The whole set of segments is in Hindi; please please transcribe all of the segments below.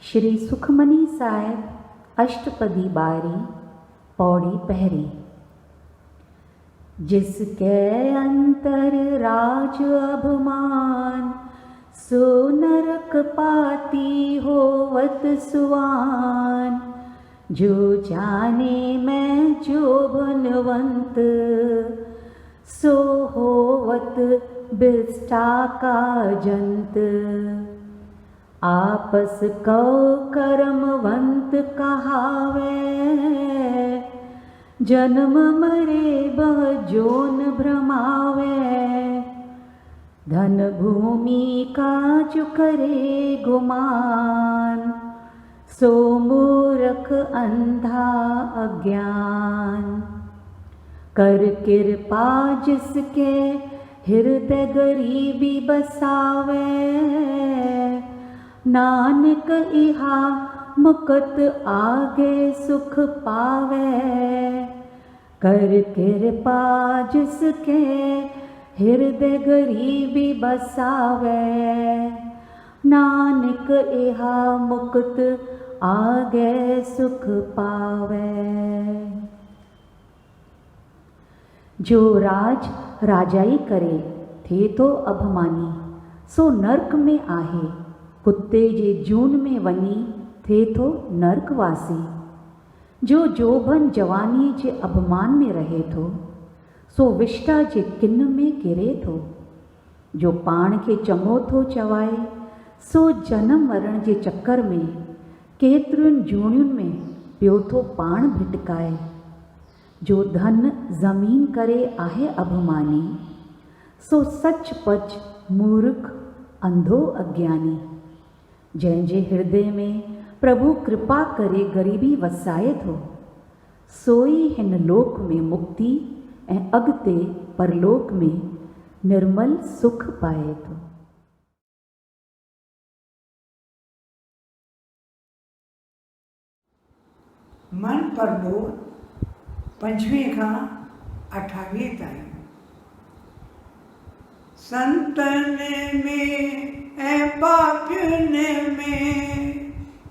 श्री सुखमनी साहिब अष्टपदी बारी पौड़ी पहरी। जिसके अंतर राज अभिमान, सो नरक पाती होवत सुवान। जो जाने मैं जो भनवंत, सो होवत बिष्टा का जंत। आपस कौ कर्मवंत कहावे, जन्म मरे बह जोन भ्रमावे। धन भूमि काज करे गुमान, सो मूर्ख अंधा अज्ञान। कर कृपा जिसके हृदय गरीबी बसावे, नानक इहा मुकत आगे सुख पावे। कर कृपा जिसके हृदय गरीबी बसावे, नानक इहा मुकत आगे सुख पावे। जो राज राजाई करे थे तो अभिमानी, सो नरक में आहे। कुत्ते जे जून में वनी थे तो नरकवासी। जो जोबन जवानी जे अभिमान में रहे थो, सो विष्टा जे किन में गिरे थो। जो पाण के चङो थो चवाए, सो जन्म मरण जे चक्कर में केतिरियुनि जूणियुनि में पियो थो पाण भिटकाए। जो धन ज़मीन करे आहे अभिमानी, सो सचपच मूर्ख अंधो अज्ञानी। जंहिंजे हृदय में प्रभु कृपा करे गरीबी वसाए थो, सोई हिन लोक में मुक्ति ऐं अॻिते परलोक में निर्मल सुख पाए थो। मन प्रबोध 5 खां 28 ताईं। संतन में ऐं पापियुन में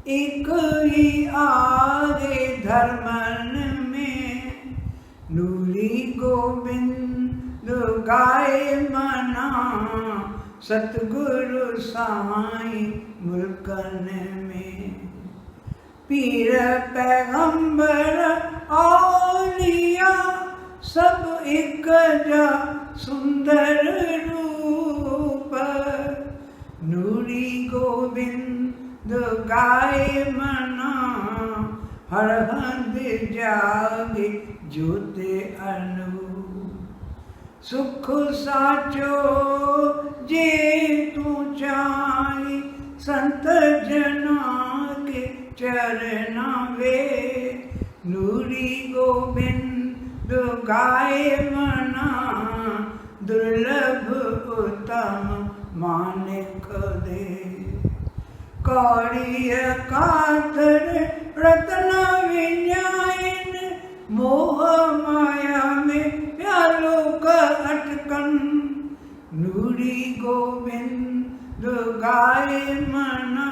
एक ही आगे धर्मन में। नूरी गोबिंद गाए मना, सतगुरु साईं मुल्कन में। पीर पैगंबर औलिया, सब एक जा सुंदर रूप। नूरी गोबिंद गाए मना, हर हंद जागे जोते अनूप। सुख साचो जे तू चाही, संत जना के चरना वे। नूरी गोबिंद गाए मना, दुर्लभ उत्तम मानिक दे। कौड़िय कातर रत्न विन्यायन, मोह माया में प्यालो का अटकन। नूरी गोबिंद गाए मना,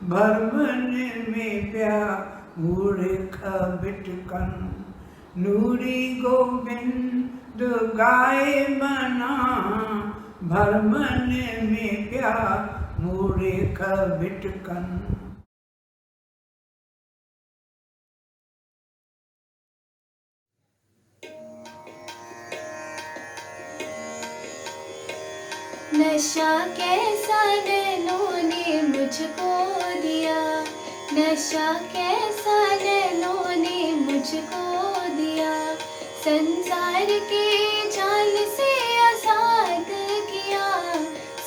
भरमन में प्या मूर्ख बिटकन। नूरी गोबिंद गाए मना, भरमन में प्या मूर्ख बिटकन। नशा कैसा नैनों ने मुझको दिया, नशा कैसा नैनों ने मुझको दिया। संसार के जाल से आजाद किया,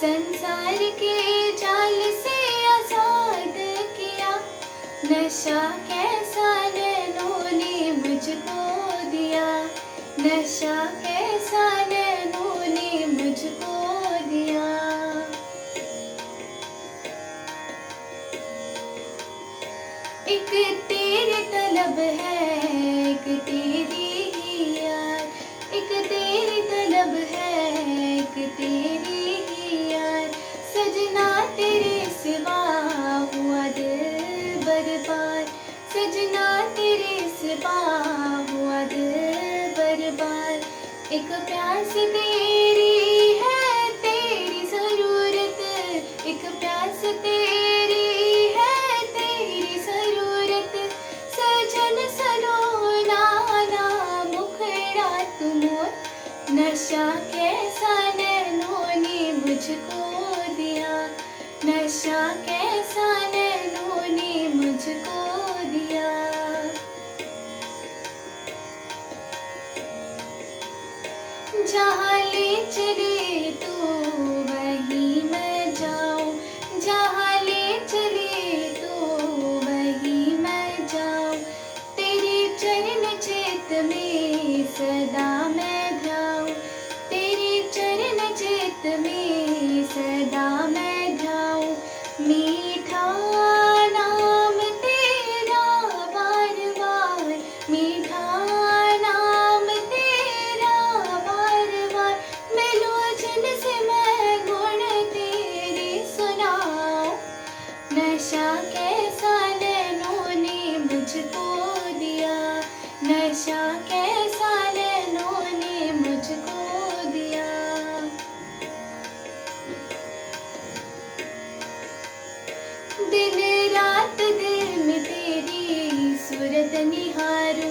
संसार के जाल से आजाद किया। नशा कैसा नैनों ने मुझको नशा कैसा नैनों ने मुझको दिया। एक तेरी तलब है, एक तेरी ही यार, एक तेरी तलब है, एक तेरी ही यार। सजना तेरे सिवा हुआ दिल बर्बाद, सजना तेरे सिवा हुआ दिल बर्बाद। एक प्यास तेरी है, तेरी ज़रूरत, एक प्यास तेरी है, तेरी ज़रूरत। सजन सलोना ना मुखड़ा तुमोर, नशा कैसा नैनों ने मुझको दिया, नशा कैसा नैनों ने मुझको दिया। जहाँ ले चले तो वहीं मैं जाऊँ, जहाँ ले चले तो वहीं मैं जाऊँ। तेरे चरण चित में सदा मैं ध्याऊँ, तेरे चरण चित में सदा मैं ध्याऊँ। मीठा नाम तेरा बार बार, मीठा नाम तेरा बार बार। मिलो जिनसे मैं गुण तेरे सुनाऊं, नशा कैसा नैनों ने मुझको दिया, नशा कैसा नैनों ने मुझको दिया। दिन रात दिल में तेरी सूरत निहारूं,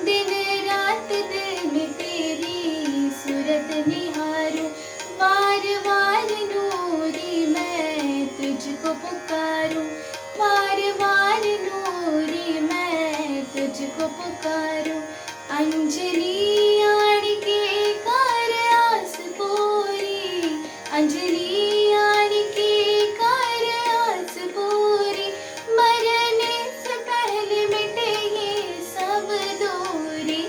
दिन रात दिल में तेरी सूरत निहारूं। वार वार नूरी मैं तुझको पुकारूं, वार वार नूरी मैं तुझको पुकारूं। अंजलि आड़ के कर आस पूरी, अंजलि आड़ के कर आस पूरी। मरने से पहले मिटे ये सब दूरी,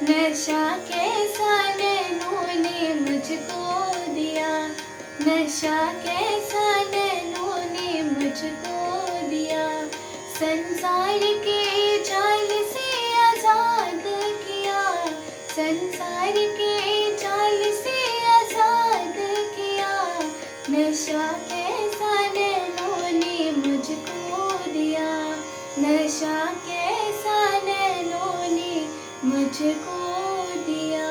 नशा कैसा नैनों ने मुझको दिया, नशा कैसा नैनों ने मुझको दिया। संसार के जाल से आजाद किया, संसार के जाल से आजाद किया। नशा कैसा नैनों ने मुझको दिया, नशा कैसा नैनों ने मुझको दिया।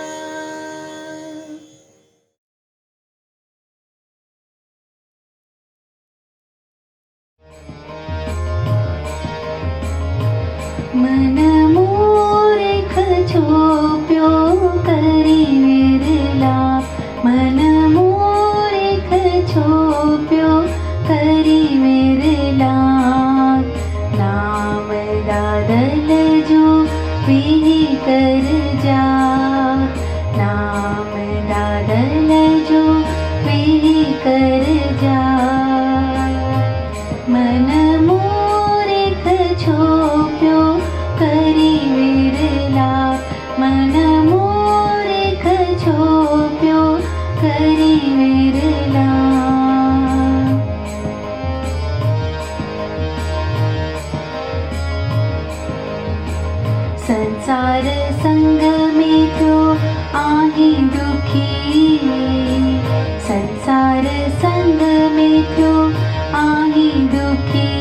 मन मूर्ख छोप्यो करी विरला, मन मूर्ख छोप्यो करी विरला। नाम दादल जो पी कर जा, नाम दादल जो पी कर जा। मन मूर्ख छोप्यो करी विरला, मन मूर्ख छोप्यो करी विरला। संसार संग में तो आही दुखी, संसार संग में तो आही दुखी।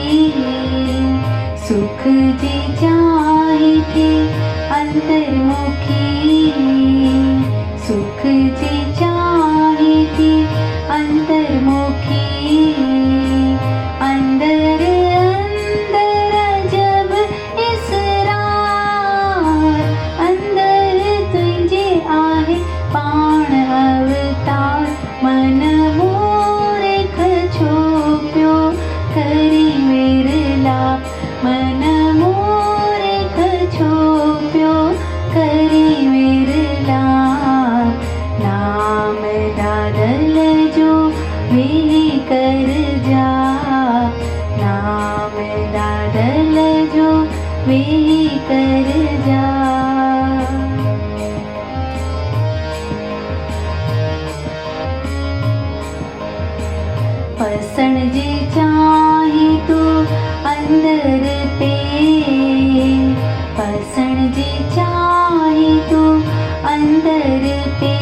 सुख जी चाहे थे अंतर्मुखी, सुख जी चाहे थे अंतर्मुखी। अंदर अंदर जब इसरार, अंदर तुझे आहे पाण अवतार। मन मूर्ख छोप्यो करी विरला, मन मूर्ख छोप्यो करी पसण जे चाहे तो अंदर पे, पसण जे चाहे तो अंदर पे,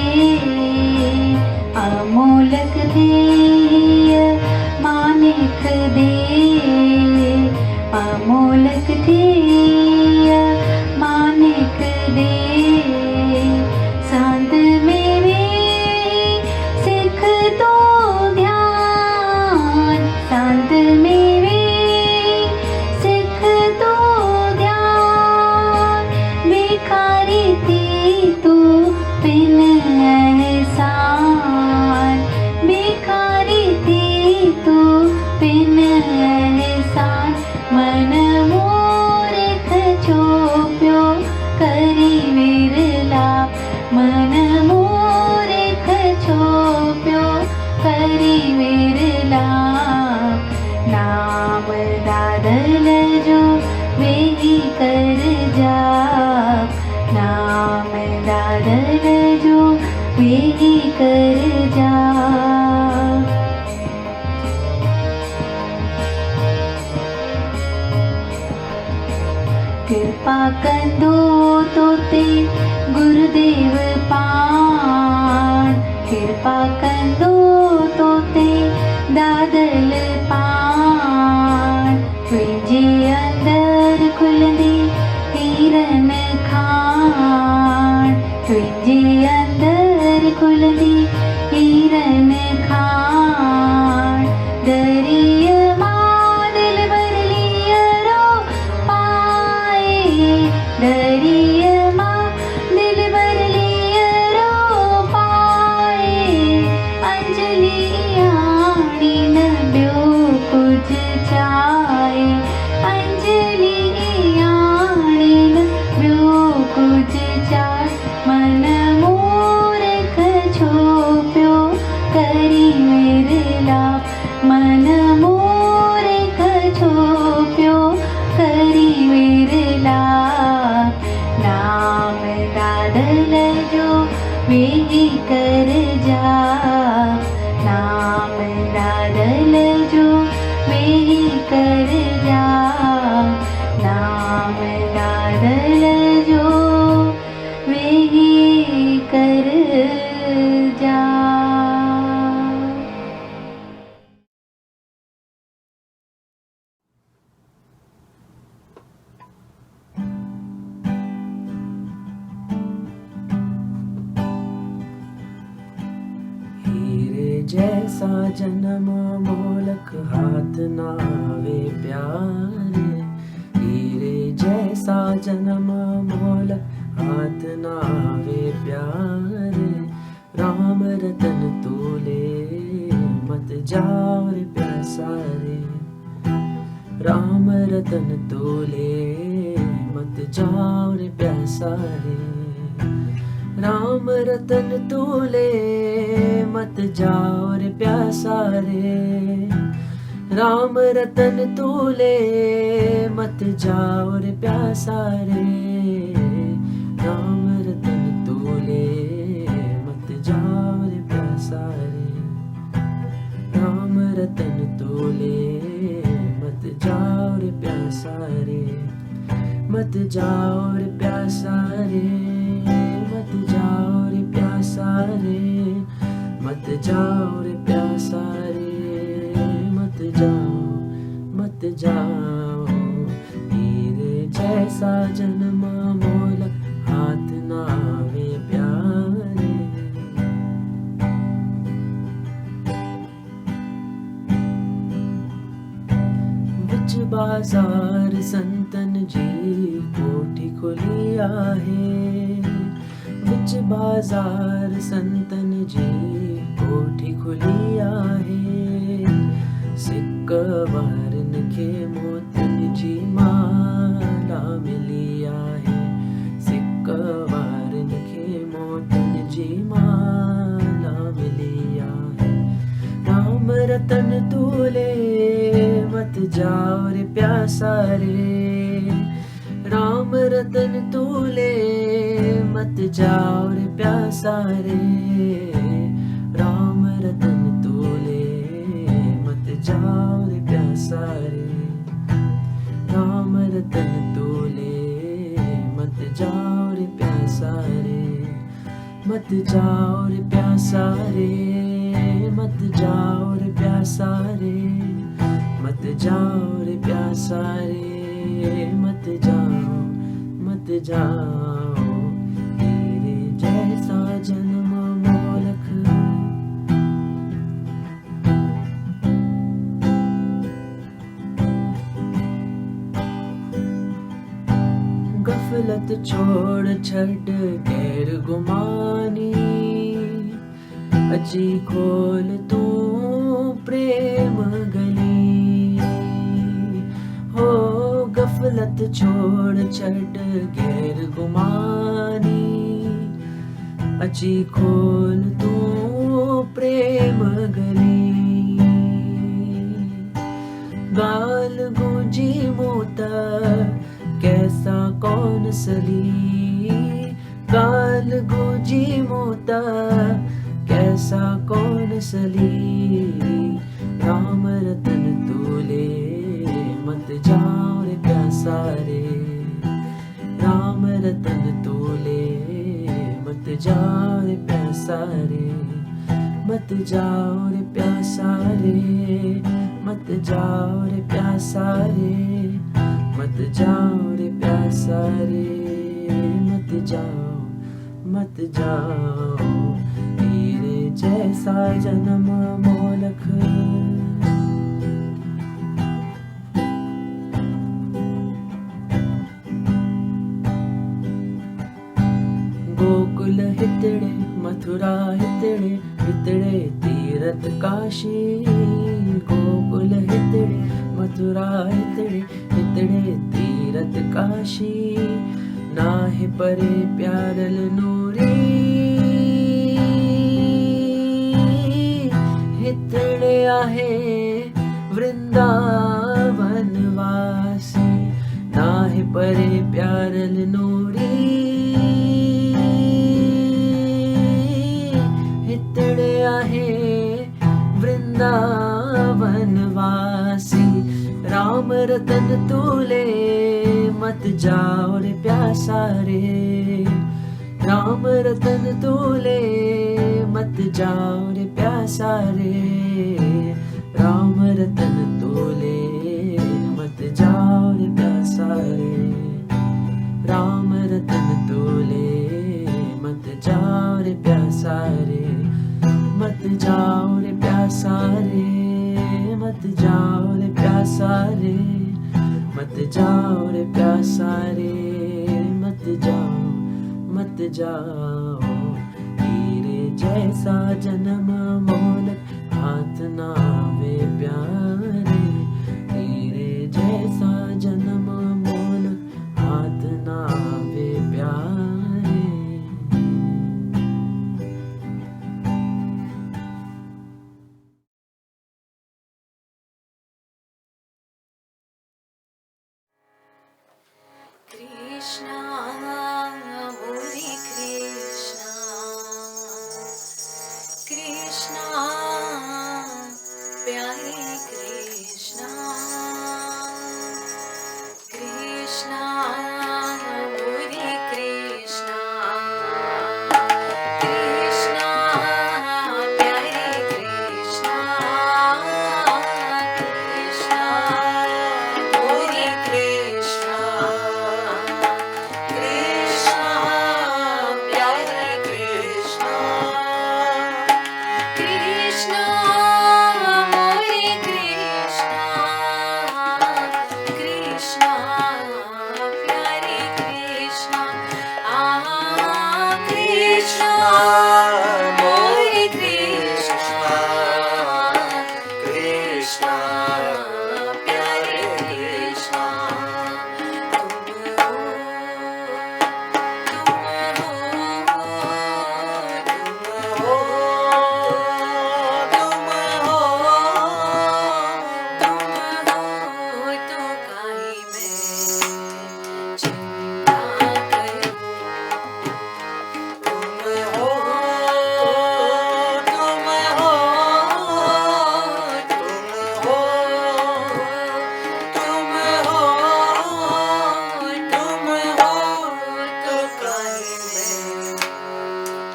अमोलक देय मानिक दे, अमोलक देय मानिक दे, सांत में वे सिख तो ध्यान, सांत में वे सिख तो ध्यान, भिखारी थी तू बिन एहसान, भिखारी थी तू बिन एहसान, मन मूर्ख छोप्यो करी विरला, मन मूर्ख छोप्यो करी विरला, नाम दादल जो वेही कर जाप, नाम दादल जो वेही कर जाप। कृपा कंदो तोते गुरुदेव पाण, कृपा कंदो तोते दादल पाण, तुझे अंदर खुलंदी हीरन खान, तुझे अंदर खुलंदी हीरन खान, दरिया मां दिल भर लिया रो पाए, दरिया मां दिल भर लिया रो पाए, अंजलि आणी न ब्यो कुछ चाहे, अंजलि आणी न ब्यो कुछ चाहे, मन मूर्ख छोप्यो करी विरला, मन मूर्ख छोप्यो करी विरला, नाम दादल जो वेही कर जाप, नाम दादल जो वेही कर जाप, नाम दादल जो वेही कर जाप। हीरे जैसा जन्म मोलक हाथ नावे प्यारे, हीरे जैसा जन्म मोलक हाथ नावे प्यारे, राम रतन तोले मत जाओ रे प्यासा रे, राम रतन तोले मत जाओ रे प्यासा रे, राम रतन तोले मत जाओ रे प्यासा रे, राम रतन तोले मत जाओ रे प्यासा रे, राम रतन तोले मत जाओ रे प्यासा रे, राम रतन तोले मत जाओ रे प्यासा रे, मत जाओ रे प्यासा रे, मत जाओ रे प्यासा रे, मत जाओ रे प्यासा रे, मत जाओ, मत जाओ, हीरे जैसा जन्म मोलक हाथ नावे प्यारे। विच बाजार संतन जी कोठी खोली आहे, विच बाजार संतन जी कोठी खुली आहे, सिक वारन खे मोतन जी माला मिली आहे, सिक वारन खे मोतन जी माला मिली आहे, राम रतन तोले मत जाओ रे प्यासा रे, राम रतन तोले मत जाओ रे प्यासा रे, राम रतन तोले मत जाओ रे प्यासा रे, राम रतन तोले मत जाओ रे प्यासा रे, मत जाओ रे प्यासा रे, मत जाओ रे प्यासा रे, मत जाओ रे प्यासा रे, मत जाओ, मत जाओ, तेरे जैसा जन्म मोलख। गफलत छोड़ छड़ गैर गुमानी, अजी खोल तू प्रेम गली। हो गफलत छोड़ छड़ गैर गुमानी, अजी खोल तू प्रेम गली। गाल गूंजी मोता कैसा कौन सली, गाल गूंजी मोता कैसा कौन सली। राम रतन तोले मत जाओ रे प्यासा रे, राम रतन तोले मत जाओ रे प्यासा रे, मत जाओ रे प्यासा रे, मत जाओ रे प्यासा रे, मत जाओ रे प्यासा रे, मत जाओ, मत जाओ, तेरे जैसा जन्म मोलख। गोकुल हितड़े मथुरा हितड़े, हितड़े तीरथ काशी। गोकुल हितड़े मथुरा हितड़े, हितड़े तीरथ काशी। नाहि परे प्यारल नूरी, हितड़े आहे वृंदावन वासी। नाहि परे प्यारल नूरी, हितड़े आहे वृंदावन वासी। राम रतन तोले मत जाओ रे प्यासा रे, राम रतन तोले मत जाओ रे प्यासा रे, राम रतन तोले मत जाओ रे प्यासा रे, राम रतन तोले मत जाओ रे प्यासा रे, मत जाओ रे प्यासा रे, मत जाओ रे प्यासा रे, मत जाओ रे प्यासा रे, मत जाओ, मत जाओ, तेरे जैसा जन्म मोलक हाथ ना वे प्यारे। तेरे जैसा जन्म मोलक हाथ ना वे प्यारे। कृष्णा मुरली कृष्णा, कृष्णा प्यारे कृष्णा, कृष्णा मुरली कृष्णा, कृष्णा प्यारे कृष्णा, कृष्णा मुरली कृष्णा, कृष्णा प्यारे कृष्णा, कृष्णा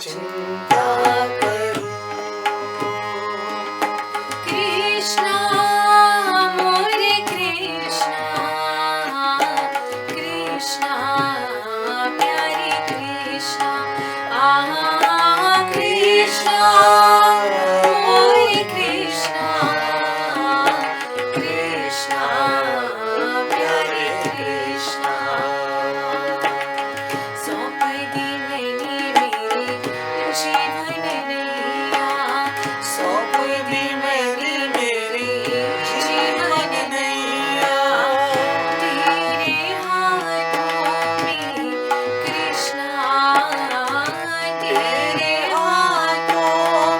चिंता करूं कृष्णा मोरे कृष्णा कृष्णा प्यारे कृष्णा कृष्णा मोरे कृष्णा कृष्णा प्यारे कृष्णा सौंप दी मैंने मेरे जीवन नैया सौंप दी मैंने मेरे जीवन नैया तेरे हाथों में कृष्णा तेरे हाथों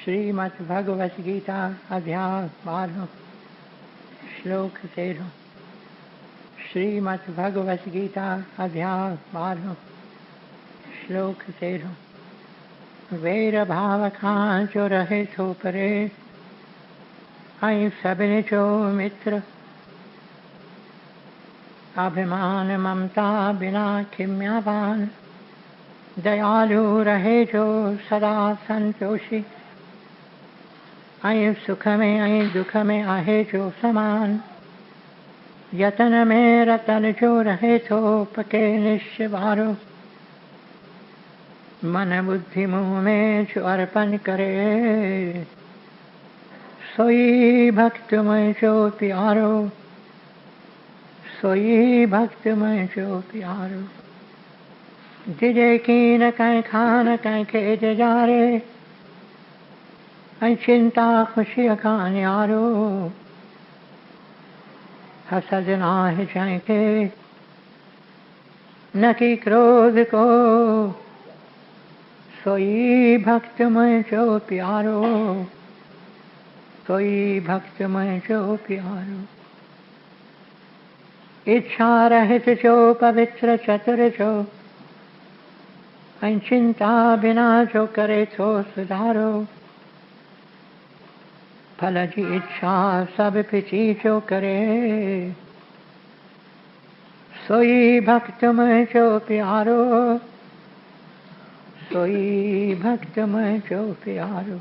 श्रीमद्भगवत गीता अध्याय 12 श्लोक 13। श्रीमद्भगवत गीता अध्याय 12 श्लोक 13। वेर भाव खां जो रहे थो परे, ऐं सभिनी जो मित्र। अभिमान ममता बिना खिम्यावान, दयालु रहे जो सदा संतोषी। ऐं सुख में ऐं दुख में आहे जो समान, यतन में रतन जो रहे थो पके निश्चय वारो। मन बुद्धि मुँह में जो अर्पण करे, सोई भक्त में जो प्यारो, सोई भक्त में जो प्यारो। जिजे की न कहीं खान कहीं खेज जारे, ऐं चिंता खुशी का न्यारो। हसद नाहि जंहिंखे न की क्रोध को, सोई भक्त में जो प्यारो, सोई भक्त में जो प्यारो। इच्छा रहित जो पवित्र चतुर जो, ऐं चिंता बिना जो करे थो सुधारो। फल जी इच्छा सब पिछी जो करे, सोई भक्त में जो प्यारो, सोई भक्त में जो प्यारो।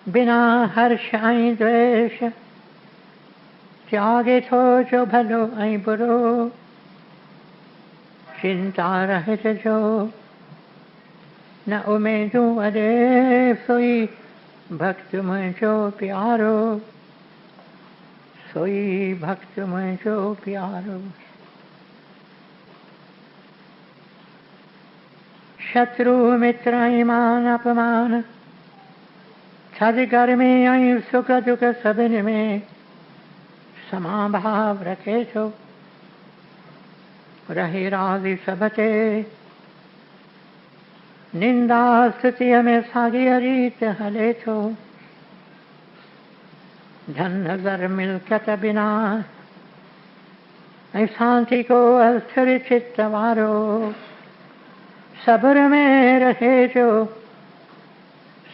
बिना हर्ष ऐं द्वेष, त्यागे थो जो भलो ऐं बुरो। चिंता रहित जो न उमेदूं अॾे, सोई भक्त में जो प्यारो, सोई भक्त में जो प्यारो। शत्रु मित्र ऐं मान अपमान, थधि गर्मी ऐं सुख दुख सभिनी में समाभाव रखे थो। रहे राज़ी सब ते, निंदा स्तुतिअ में साॻीअ रीत हले थो। धन ज़र मिल्कियत बिना, ऐं शांति को अस्थिर चित्त वारो। सब्र में रहे जो,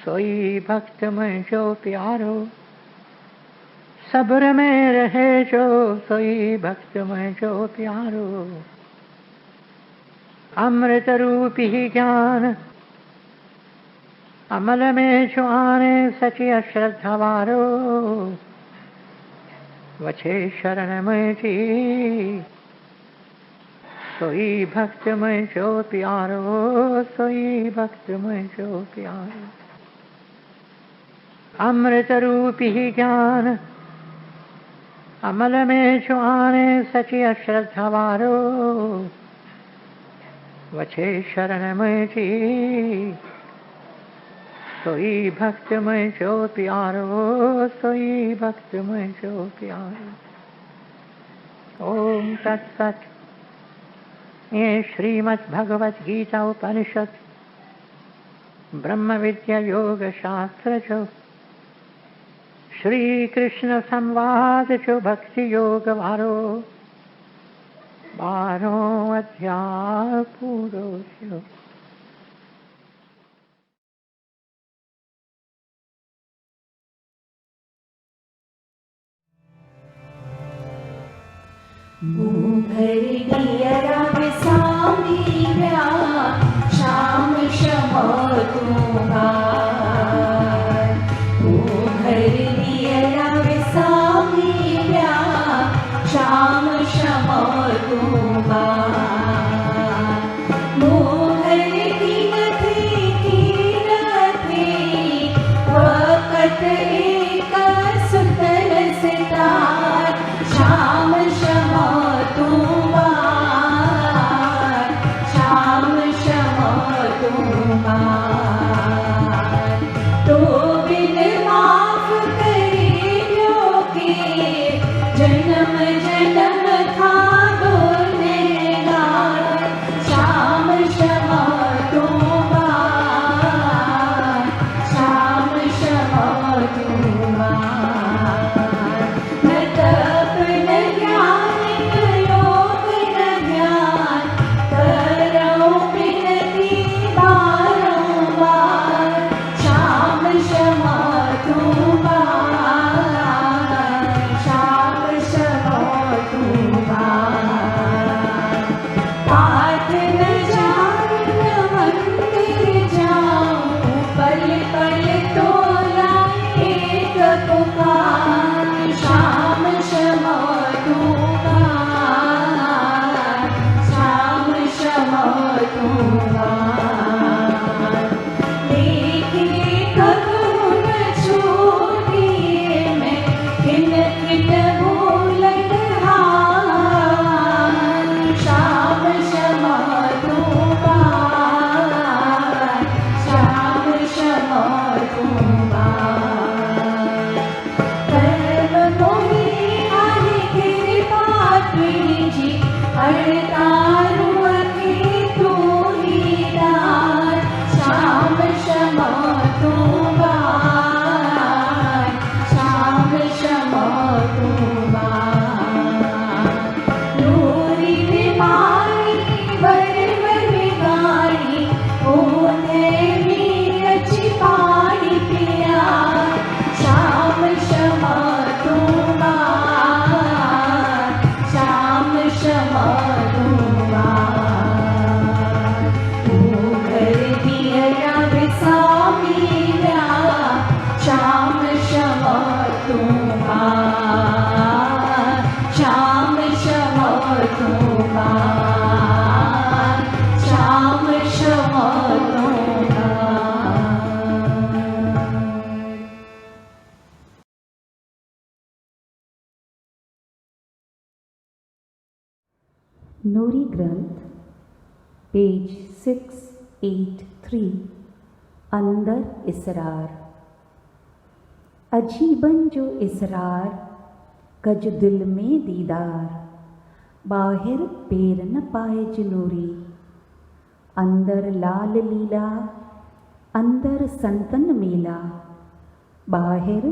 सोई भक्त में जो प्यारो। सब्र में रहे जो, सोई भक्त में जो प्यारो। अमृत रूपी ज्ञान अमल में जो आने, सची अश्रद्धा वारो। वछे शरण में जी, सोई भक्त में जो प्यारो, सोई भक्त में जो प्यारो। अमृत रूपी ज्ञान अमल में जो आने, सची अश्रद्धा वारो। वछे शरण में जी, सोई भक्त में जो प्यारो, सोई भक्त में जो प्यारो। ओम तत्सत। ये श्रीमद् भगवत गीता उपनिषद ब्रह्म विद्या योग शास्त्र जो, श्री कृष्ण संवाद जो भक्ति योग वारो 12 अध्याय पूरो थियो। भर दिया विसामी व्या, शाम शमो तुम्हार। भर दिया विसामी व्या, शाम शमो तुम्हार। मोहर दिन थे वक़्त एक सुतल सितार। शाम शमो तुम्हार, शाम नूरी ग्रंथ पेज 683 अंदर इसरार। अजीबन जो इसरार कज दिल में दीदार, बाहिर पेर न पाए जनूरी। अंदर लाल लीला अंदर संतन मेला, बाहिर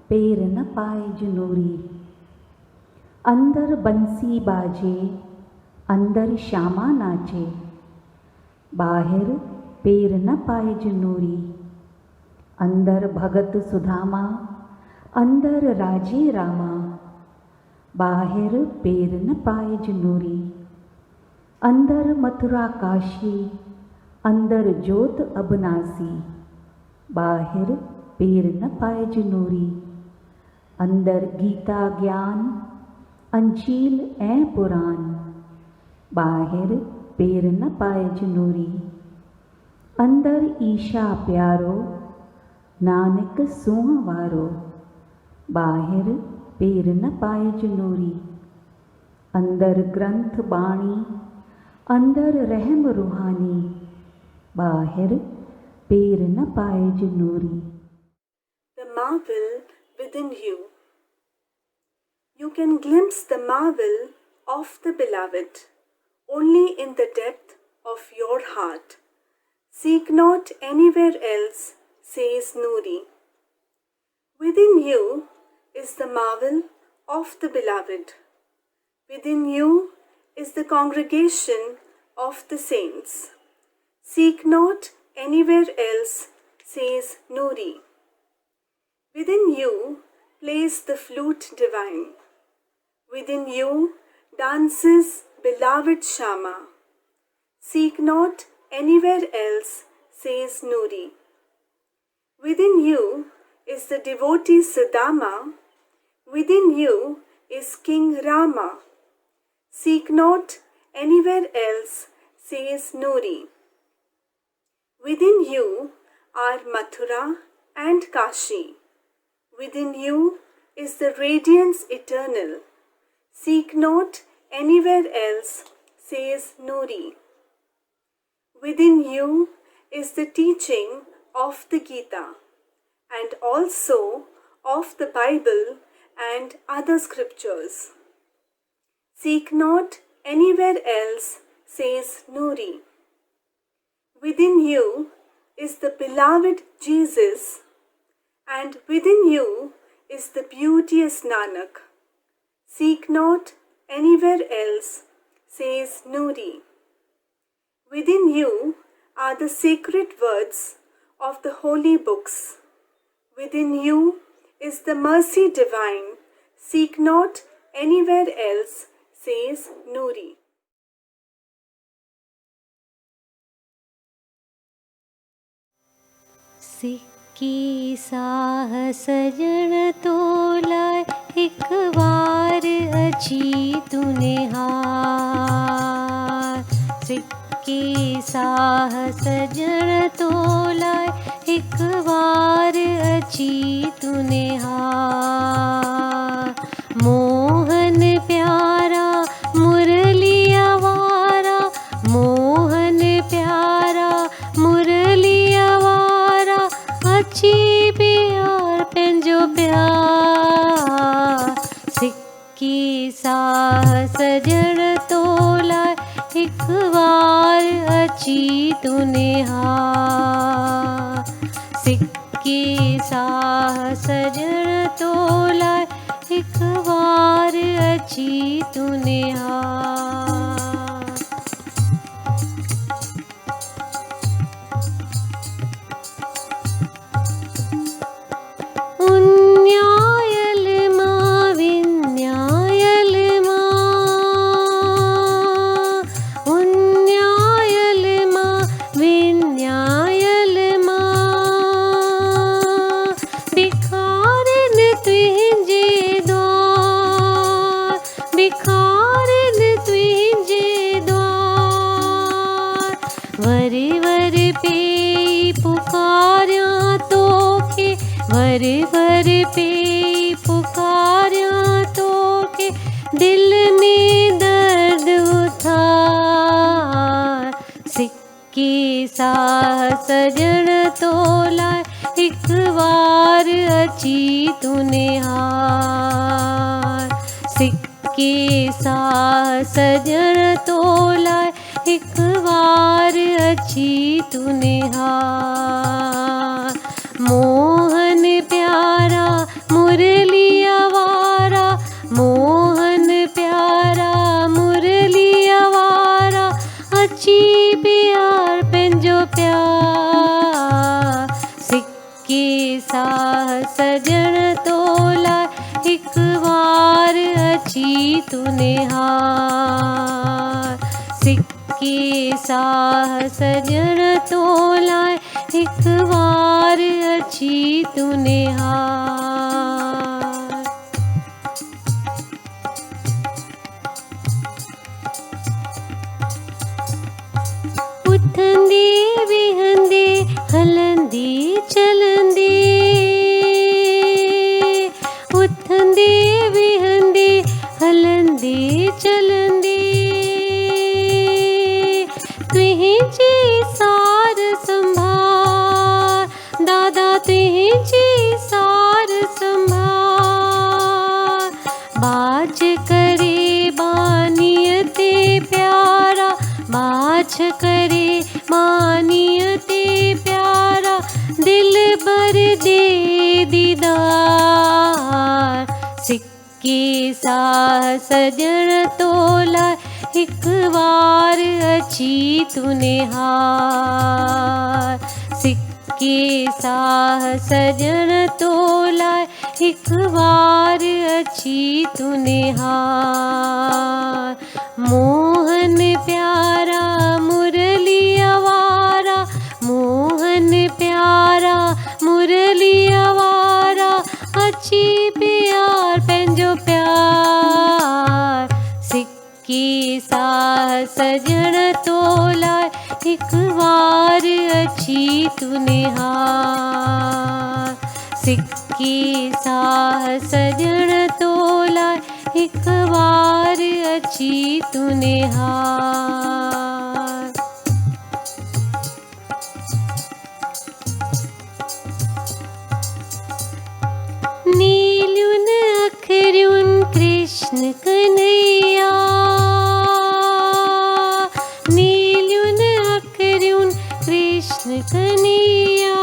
पेर न पाए जनूरी। अंदर बंसी बाजे अंदर श्यामा नाचे, बाहिर पेर न पाए जनूरी। अंदर भगत सुधामा अंदर राजे रामा, बाहिर पेर न पाए जनूरी। अंदर मथुरा काशी अंदर जोत अबनासी, बाहिर पेर न पाए जनूरी। अंदर गीता ज्ञान अंजील ऐं पुराण, बाहिर पेर न पाए जनूरी। अंदर ईशा प्यारो नानक सूंह वारो, बाहिर पेर न पाए जनूरी। अंदर ग्रंथ बाणी अंदर रहम रूहानी, बाहिर पेर न पाए जनूरी। The marvel within you. You can glimpse the marvel of the beloved only in the depth of your heart. Seek not anywhere else, says Nuri. Within you is the marvel of the beloved. Within you is the congregation of the saints. Seek not anywhere else, says Nuri. Within you plays the flute divine. Within you dances beloved Shama. Seek not anywhere else, says Nuri. Within you is the devotee Sudama. Within you is King Rama. Seek not anywhere else, says Nuri. Within you are Mathura and Kashi. Within you is the radiance eternal. Seek not anywhere else, says Nuri. Within you is the teaching of the Gita and also of the Bible and other scriptures. Seek not anywhere else, says Nuri. Within you is the beloved Jesus, and within you is the beauteous Nanak. Seek not anywhere else, says Nuri. Within you are the sacred words of the holy books. Within you is the mercy divine. Seek not anywhere else, says Nuri. सिक्की साह सजण तोलाय, एक बार अची तूने हार। सिक्की साह सजण तोलाय, एक बार अची तूने हार। मोहन प्यारा मुरलिया वारा, मोहन प्यारा मुरलिया वारा, अची प्यार पंहिंजो प्यार। सिक्की साह सजण तोलाय, हिक बार अची तूने हार। सिक्की साह सजण तोलाय, हिक बार अची तूने हार। उन्यायल मां विन्यायल मां, उन्यायल मां विन्यायल मां। बिखारन तुंहिंजे द्वार, बिखारन तुंहिंजे द्वार। वर वर पे पुकारियां तोखे, वर वर पे पुकारियां तोखे। दिल में दर्द उठा एक बार अची तूने हार। सिक्के साह सजण तोलाए एक बार अची तूने हार। मोहन प्यारा मुरली आवारा, मोहन प्यारा मुरली आवारा, अची प्यार पंहिंजो प्यार। सिक्के साह सजण तोलाए एक बार अची तूने हार। सिक्के साह सजण तोलाए एक बार अची तूने हार। उथंदे विहंदे हलंदे चलंदे, उथंदे विहंदे हलंदे चलंदे, तुंहिंजी सार संभार दादा, तुंहिंजी सार संभार। बाज करे बानीअ ते प्यारा, बाज करे बानीअ ते प्यारा, दिल भर दे दीदार। सिक्के साह सजण तोलाए एक बार अची तूने हार। सिक्के साह सजण तोलाए एक बार अची तूने हार। मोहन प्यारा मुरली आवारा, मोहन प्यारा मुरली आवारा, अची प्यार पंहिंजो प्यार। सिक्के साह सजण तोलाए एक बार अची तूने हार। सिक्के साह सजण तोलाए एक बार अची तूने हार। नीलुन अखरुन कृष्ण कन्हैया, नीलुन अखरुन कृष्ण कन्हैया,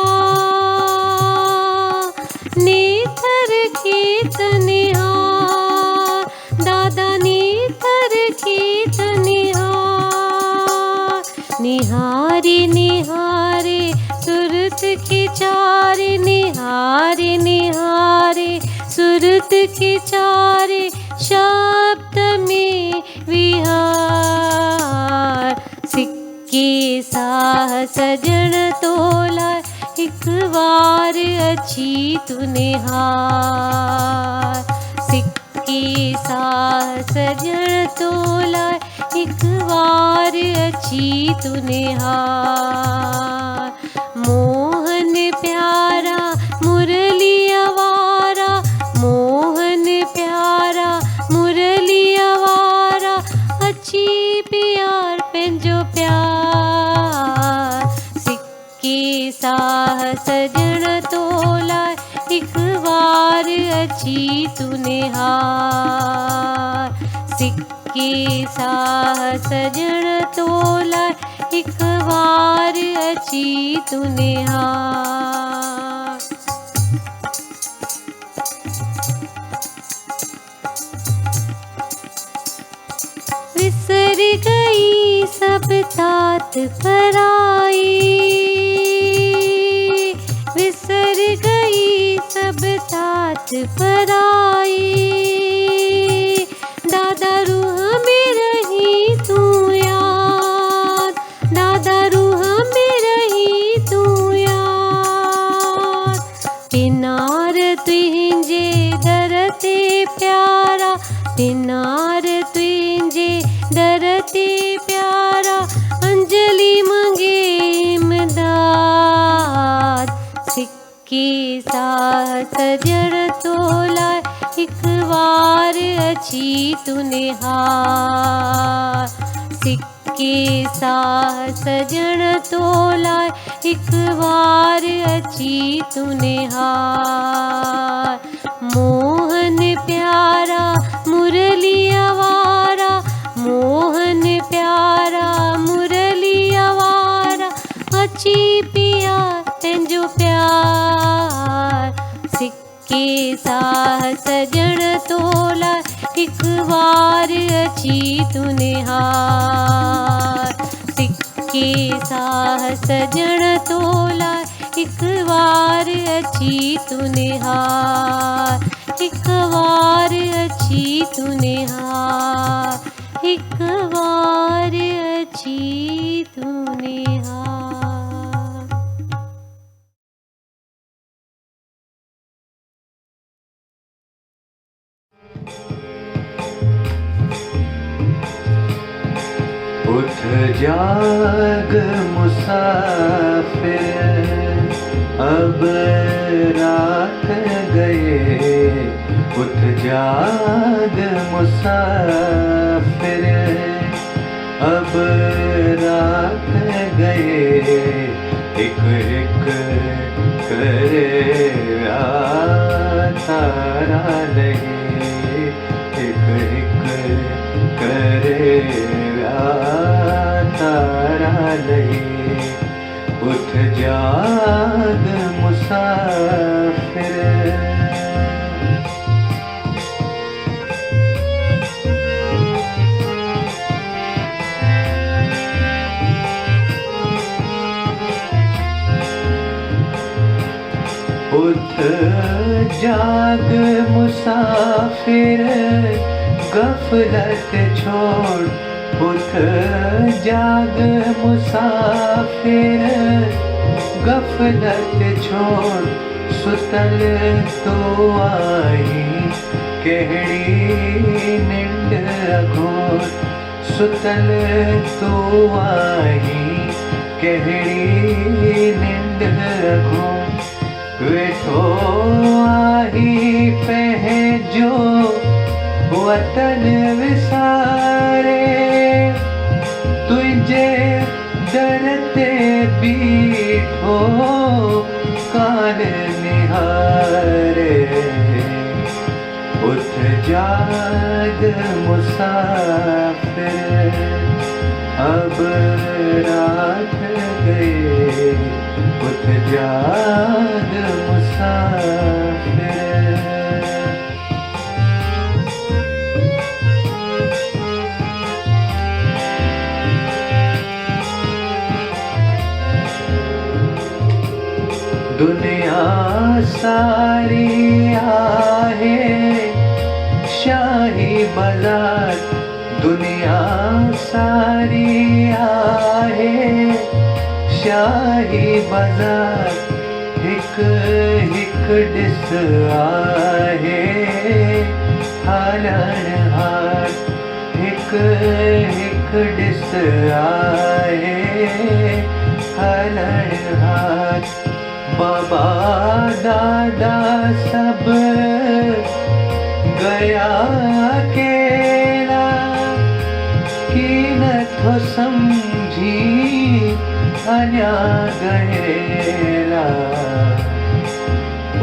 नेथर के तनिहार दादा, नेथर के तनिहार। निहारे निहारे सुरत के चारे, निहारे निहारे सुरत के चारे, शब्द में विहार। सिक्के साह सजण तोलाए एक बार अची तूने हार। सिक्के साह सजण तोलाए एक बार अची तूने हार। मोहन प्यारा मुरली आवारा, मोहन प्यारा मुरली आवारा, अची प्यार पंहिंजो प्यार। सिक्के साह सजण तोलाए एक बार अची तूने हार। सिक्के साह सजण तोलाए एक बार अची तूने हार। विसर गई सब तात पराई, विसर गई सब तात पराई, दादा रूह में रही तू याद, दादा रूह में रही तू याद। पिनार तुंहिंजे दर ते प्यारा, पिनार तुंहिंजे दर ते प्यारा, अंजलि मंगे इमदाद। सिक्के साह सजण तोलाए एक बार अची तूने हार। सिक्के के साह सजण तो लाए एक बार अची तूने हार मोहन प्यारा मुरली आवारा मोहन प्यारा मुरली आवारा अची पिया तेंजो प्यार सिक्के साह सजण तोला एक बार अची तूने हार सिक्के साह सजण तोला एक बार अची तूने हार एक बार अची तूने हार एक बार अची तूने हार। उठ जाग मुसाफिर अब रात गए उठ जाग मुसाफिर अब रात गए एक एक करे तारा लगे एक एक करे तारा लगे उठ जाग मुसाफिर। उठ जाग मुसाफिर गफलत छोड़ उठ जाग मुसाफिर गफलत छोड़ सुतल तो आई केहड़ी निंड अघोर सुतल तो आई केहड़ी निंड अघोर वेठो आही पहजो वतन विसारे तुझे डरते बीठो कान निहारे उठ जाग मुसाफिर अब रात गए उठ जाग मुसाफिर। दुनिया सारी आहे शाही बाजार दुनिया सारी आहे शाही बाजार हिक हिक ॾिस आहे हालण हार हिक हिक ॾिस आहे हालण हार बाबा दादा सब गया अकेला की न थो समझी अञा गएला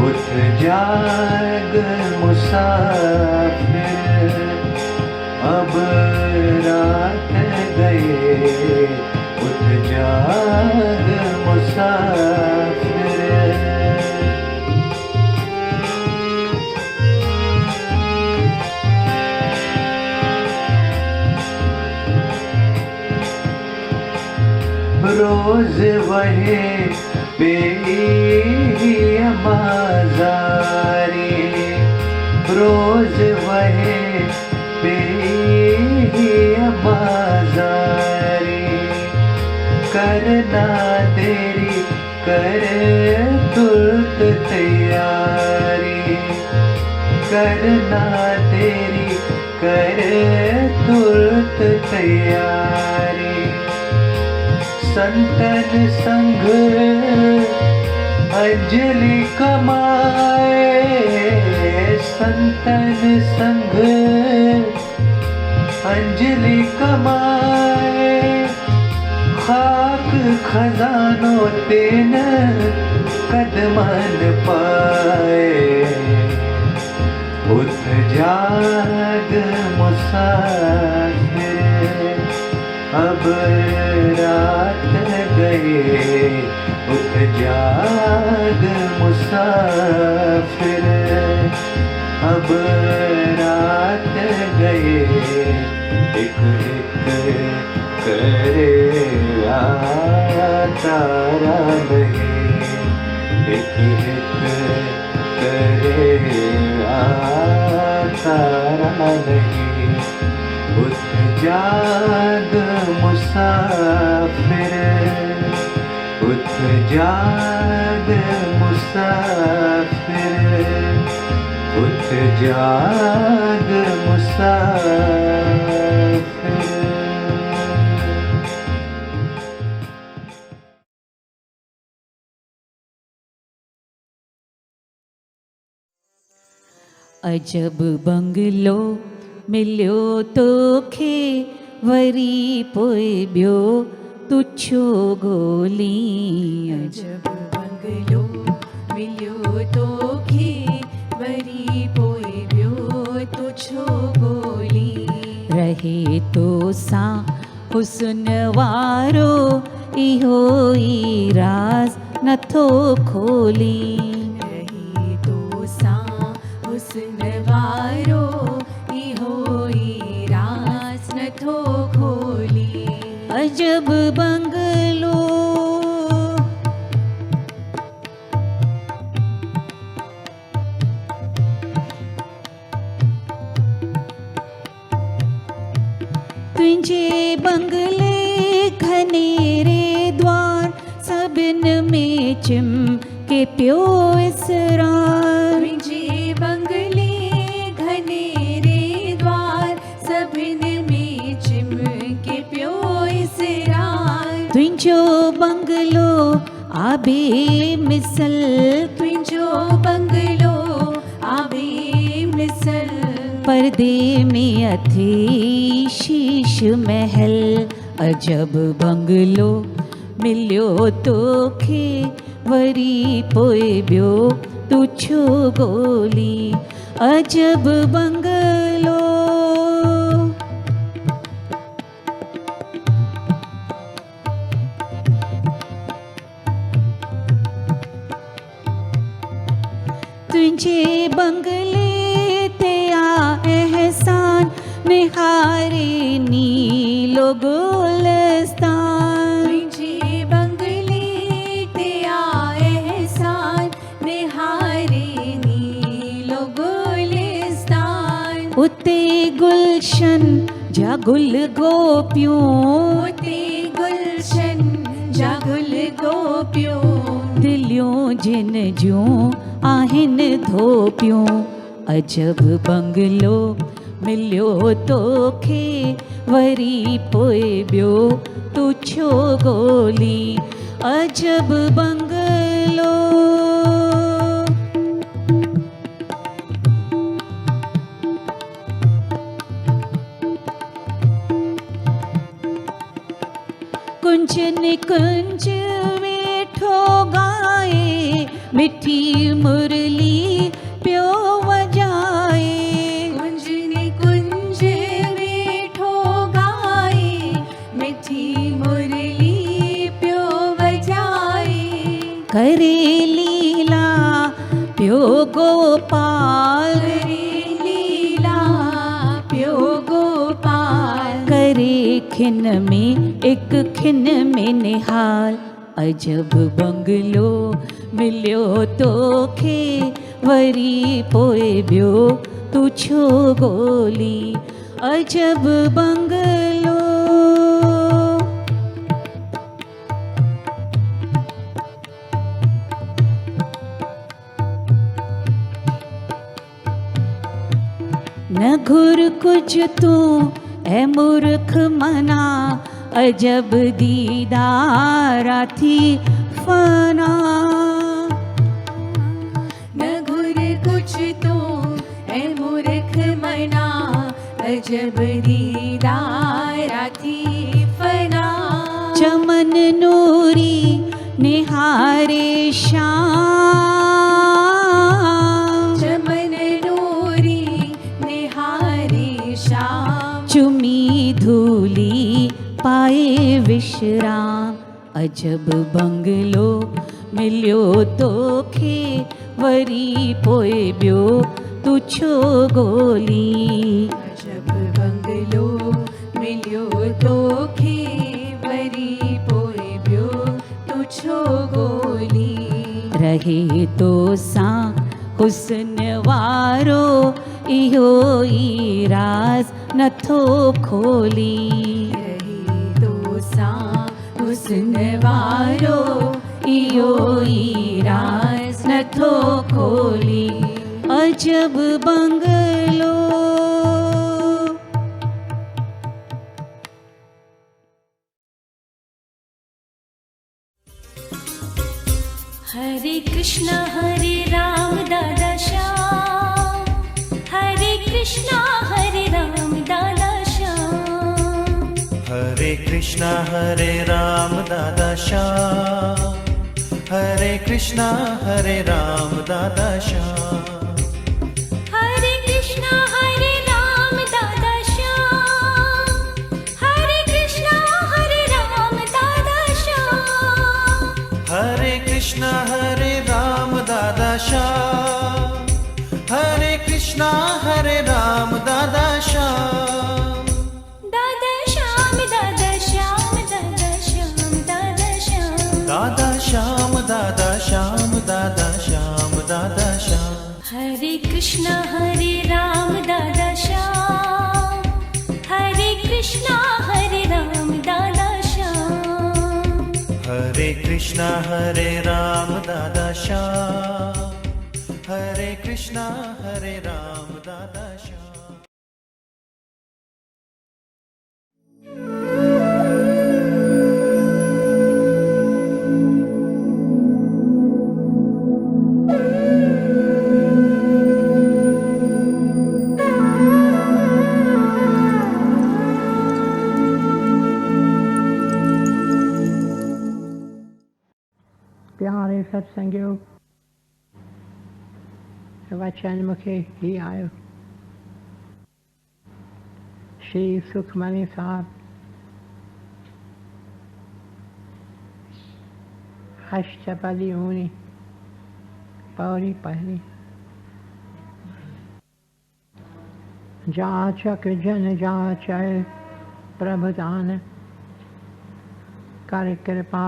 उठ जाग मुसाफिर अब रात गए उठ जाग मुसाफिर। रोज वहे बेमाजारी रोज वहे बेमाजारी करना देरी कर तुरत तैयारी करना देरी कर तुरत तैयारी संतन संग अंजलि कमाए संतन संग अंजलि कमाए खाक खजानो तेन कदमन पाए। उठ जाग मुसाफिर अब रात गए। उठ जाग मुसाफिर अब रात गए। एक एक करे आया तारा नहीं। एक एक करे आया तारा नहीं। उठ जाग मुसाफिर उठ जाग मुसाफिर उठ जाग मुसाफिर। अजब बंगलो मिलियो तोखे वरी पोइ ॿियो तुछो गोली। अजब बंगलो मिलियो तोखे वरी पोइ ॿियो तुछो गोली। रहे तो सां हुस्न वारो इहो ई राज़ नथो खोली। रहे तो सां हुस्न वारो इहो ई राज़ नथो खोली। अजब बंगलो तुंहिंजे बंगले घनेरे द्वार सभिन में चिमके पियो इसरार। तुंहिंजे बंगले घनेरे द्वार सभिन में चिमके पियो इसरार। तुंहिंजो बंगलो आबे मिसल तुंहिंजो बंगलो आबे मिसल। पर्दे में अथी शीश महल। अजब बंगलो मिलियो तोखे वरी पोइ ॿियो तुछो गोली। अजब बंगलो तुंहिंजे बंगले ते आ एहसान निहारे नीलो गुलस्तान। तुंहिंजे बंगले ते आ एहसान निहारे नीलो गुलस्तान। उते गुलशन जा गुल गोपियूं उते गुलशन जा गुल गोपियूं। दिलियूं जिन जूं आहिनि धोपियूं। अजब बंगलो मिलियो तोखे वरी पोइ ॿियो तुछो गोली। अजब बंगलो कुंज निकुंज वेठो गाए मिठी मुरली पियो वजाए। कुंज निकुंज वेठो गाए मिठी मुरली पियो वजाए। करे लीला पियो गोपाल करे लीला पियो गोपाल। करे खिन में एक खिन में निहाल। अजब बंगलो मिलियो तोखे वरी पोइ ॿियो तुछो गोली। अजब बंगलो न घुर कुछ तूं ऐ मूर्ख मना। अजब दीदारा थी फना। न घुर कुछ तूं ऐ मूर्ख मना। अजब दीदारा थी फना। चमन निहारे श्याम, चमन नूरी निहारे श्याम, चुमी धूली पाए विश्राम। अजब बंगलो मिलियो तोखे, वरी पोए ॿियो तू छो ॻोल्ही। अजब बंगलो मिलियो तोखे, वरी पोइ ॿियो तू छो ॻोल्ही। रहे तो सां हुस्न वारो, इहो ई राज़ नथो खोली। रहे तो सां हुस्न वारो, इहो ई राज़ नथो खोली। अजब बंगलो। हरे कृष्णा दादा श्याम, हरे कृष्णा राम दादा श्याम, हरे कृष्णा राम दादा श्याम, हरे कृष्णा राम दादा श्याम, हरे कृष्णा राम दादा श्याम, हरे कृष्णा राम दादा श्याम, हरे कृष्णा राम दादा श्याम, हरे कृष्णा राम दादा श्याम, दादा श्याम दादा श्याम दादा श्याम दादा श्याम, दादा श्याम दादा श्याम दादा श्याम दादा श्याम। हरे कृष्णा राम दादा श्याम, हरे कृष्णा राम दादा श्याम, हरे कृष्णा राम दादा श्याम, हरे कृष्णा राम दादा श्याम। प्यारे सत्संगियों, वचन मुखे ही आयो। श्री सुखमनी साहब अष्टपदी ऊनी पौड़ी पहली। जाचक जन जाचय प्रभुदान, कर कृपा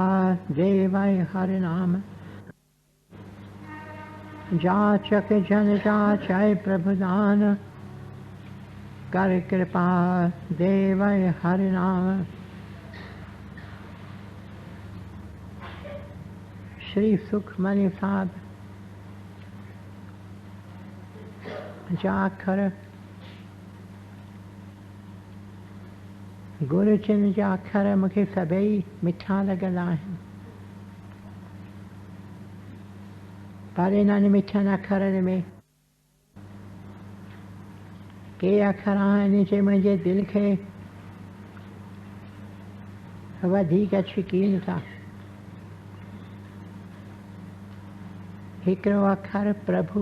देवय हरि नाम। जाचक जन जाचय प्रभुदान, कर कृपा देवय हरि नाम। श्री सुखमनी साहब जाखर गुरुचंद जा अखर मूंखे सभई मिठा लॻंदा आहिनि, पर इन्हनि मिठनि अखरनि में के अखर आहिनि जे मुंहिंजे दिलि खे वधीक छिकीनि था। हिकिड़ो अखर प्रभु।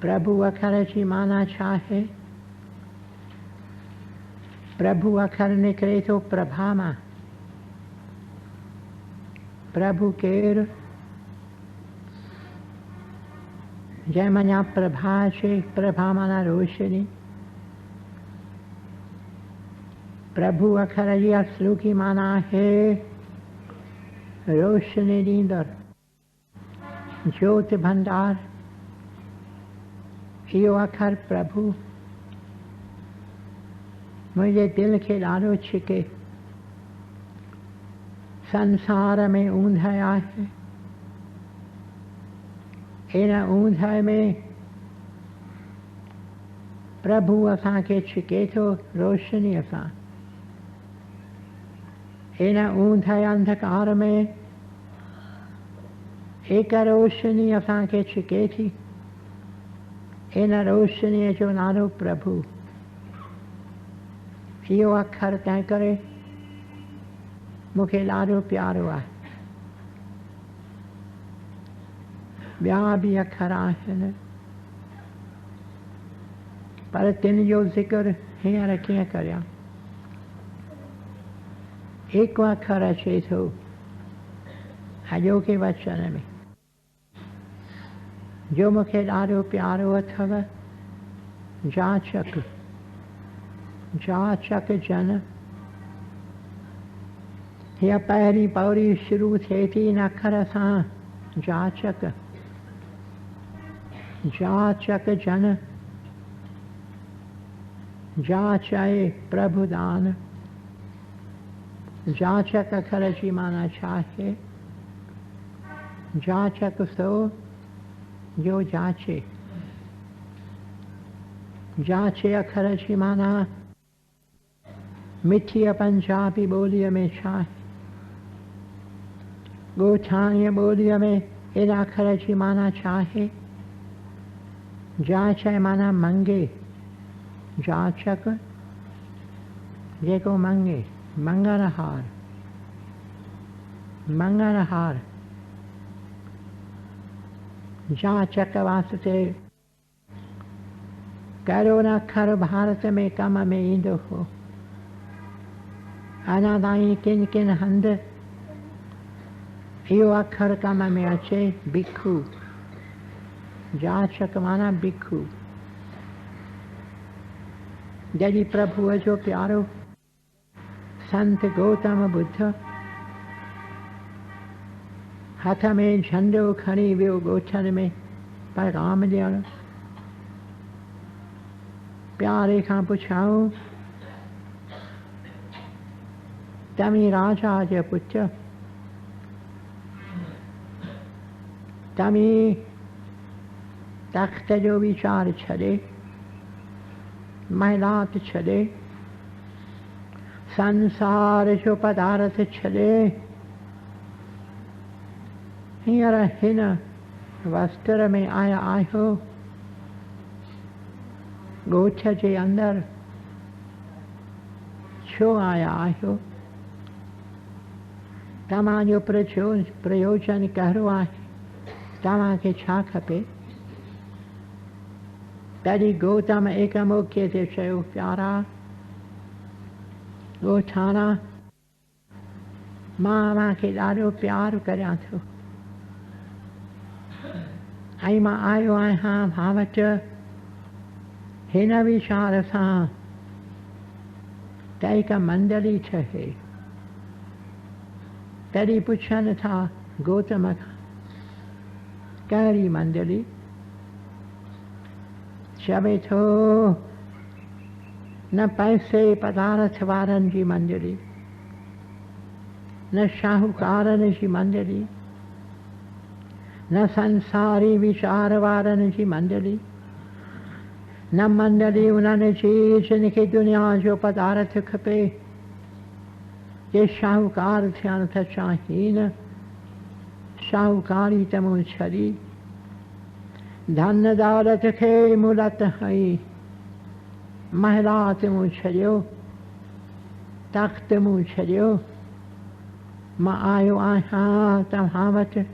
प्रभु अखर जी माना छा आहे? प्रभु अखर निकिरे थो प्रभा मां। प्रभु केरु? जंहिं मञा प्रभा अचे, प्रभा माना रोशनी। प्रभु अखर जी असलूकी माना आहे रोशनी ॾींदड़, ज्योति भंडार। इहो अखर प्रभु मुंहिंजे दिलि खे ॾाढो छिके। संसार में ऊंदहि आहे, इन ऊंदहि में प्रभु असांखे छिके थो रोशनीअ सां। इन ऊंदहि अंधकार में हिक रोशनी असांखे छिके थी। इन रोशनीअ जो नालो प्रभु। इहो अखर तंहिं करे मूंखे ॾाढो प्यारो आहे। ॿिया बि अखर आहिनि पर तिन जो ज़िक्र हींअर कीअं करियां। हिकु अखर अचे थो अॼोके वचन में जो मूंखे ॾाढो प्यारो अथव, जाचक। जाचक जन हीअ पहिरीं पौड़ी शुरू थिए थी इन अखर सां, जाचक। जाचक जन, जाच आहे प्रभु दान। जाचक अखर जी माना छा आहे? जाचक सो जो जाचे। जाचे अखर जी माना मिठी पंजाबी ॿोलीअ में छा आहे? ॻोठाणीअ ॿोलीअ में इन अखर जी माना छा आहे? जाच आहे माना मंगे। जाचक जेको मंगे, मंगनहार। मंगनहार जाचक वास्ते कहिड़ो न अखर भारत में कम में ईंदो हो। अञा ताईं किन किन हंधि इहो अखर कम में अचे, भिखु। जाचक माना भिखु। जॾहिं प्रभुअ जो प्यारो संत गौतम बुद्ध हथ में झंडो खणी वियो ॻोठनि में पैगाम ॾियणु। प्यारे खां पुछाऊं, तव्हीं राजा जो पुटु, तव्हीं तख़्त जो वीचार छॾे, महिलात छॾे, संसार जो पदार्थ छॾे, हींअर हिन वस्त्र में आया आहियो ॻोठ जे अंदरि, छो आया आहियो? तव्हांजो प्रयोजन कहिड़ो आहे? तव्हांखे छा खपे? तॾहिं गौतम एक मौके ते चयो, प्यारा ॻोठाणा, मां तव्हांखे ॾाढो प्यारु करियां थो ऐं मां आयो आहियां तव्हां वटि हिन वीचार सां त हिकु मंडली ठहे। तॾहिं पुछनि था गौतम खां, कहिड़ी मंडली? चवे थो, न पैसे पदार्थ वारनि जी मंडली, न शाहूकारनि जी मंडली, न संसारी वीचार वारनि जी मंडली, न मंडली उन्हनि जी जिनखे दुनिया जो पदार्थ खपे, जे शाहूकार थियण त चाहिनि, शाहूकारी त मूं छॾी, धन दौलत खे मुलत हई, महिलात मूं छॾियो, तख़्त मूं छॾियो, मां आयो आहियां तव्हां वटि,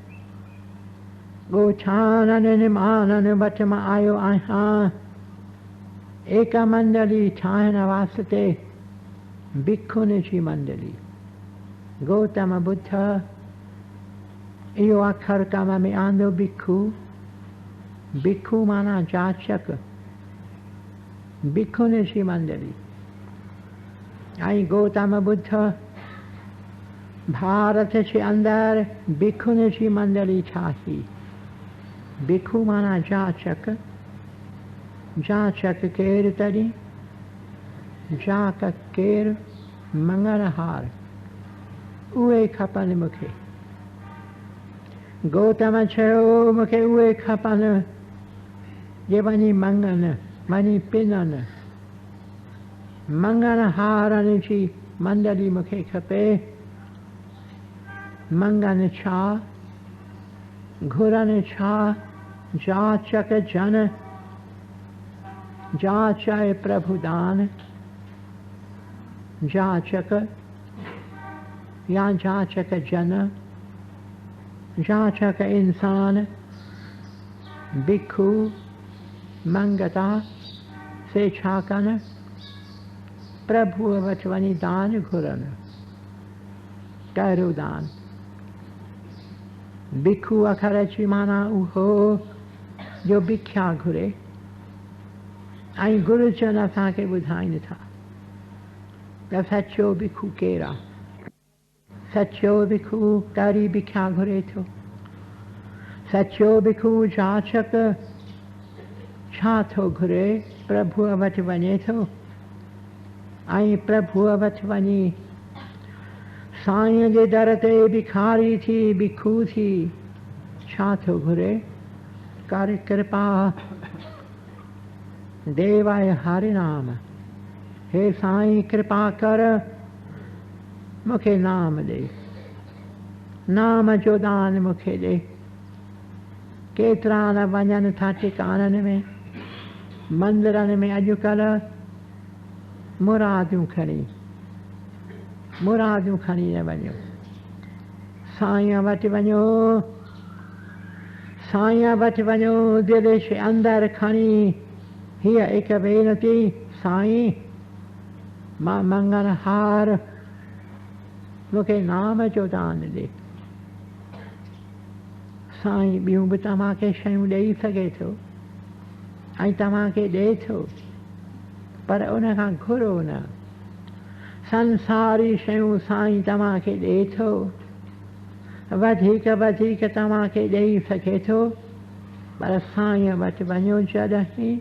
ॻोठाणनि निमाणनि वटि मां आयो आहियां एक मंडली ठाहिण वास्ते, भिखुनि जी मंडली। गौतम बुद्ध इहो अखर कम में आंदो, भिखु। भिखु माना जाचक, भिखुनि जी मंडली। ऐं गौतम बुद्ध भारत जे अंदरि भिखुनि जी मंडली ठाही। भिखु माना जाचक। जाचक केरु तॾहिं? जाक केरु? मंगनहार। उहे खपनि मूंखे। गौतम चयो, मूंखे उहे खपनि जे वञी मंगनि, वञी पिननि। मंगनहारनि जी मंडली मूंखे खपे। मंगनि छा? घुरनि छा? जाचक जन। जाच आहे प्रभु दान। जाचक या जाचक जन, जाचक इंसान, भिक्षु मंगता से छाकन, प्रभु वचवनी दान घुरन, टैरु दान। भिक्षु अखरची माना उहो जो भिक्षा घुरे। ऐं गुरुजन असांखे ॿुधाइनि था त सचो भिक्षु केरु आहे। सचो भिक्षु तारी भिक्षा घुरे थो। सचो भिक्षु जाचक छा थो घुरे, प्रभुअ वटि वञे थो ऐं प्रभुअ वटि वञी साईं जे दर ते भिखारी थी, भिक्षु थी छा थो घुरे, कर कृपा देवाय हरि नाम। हे साईं कृपा कर मूंखे नाम ॾे, नाम जो दान मूंखे ॾे। केतिरा न वञनि था टिकाणनि में, मंदिरनि में अॼुकल्ह मुरादियूं खणी न वञो। साईं वटि वञो, साईं वटि वञो दिलि जे अंदरि खणी हीअ हिकु वेनती, साईं मां मंगल हार, मूंखे नाम जो दान ॾे। साईं ॿियूं बि तव्हांखे शयूं ॾेई सघे थो ऐं तव्हांखे ॾिए थो, पर उन खां घुरो न। संसारी शयूं साईं तव्हांखे ॾिए थो, वधीक वधीक तव्हांखे ॾेई सघे थो, पर साईं वटि वञो जॾहिं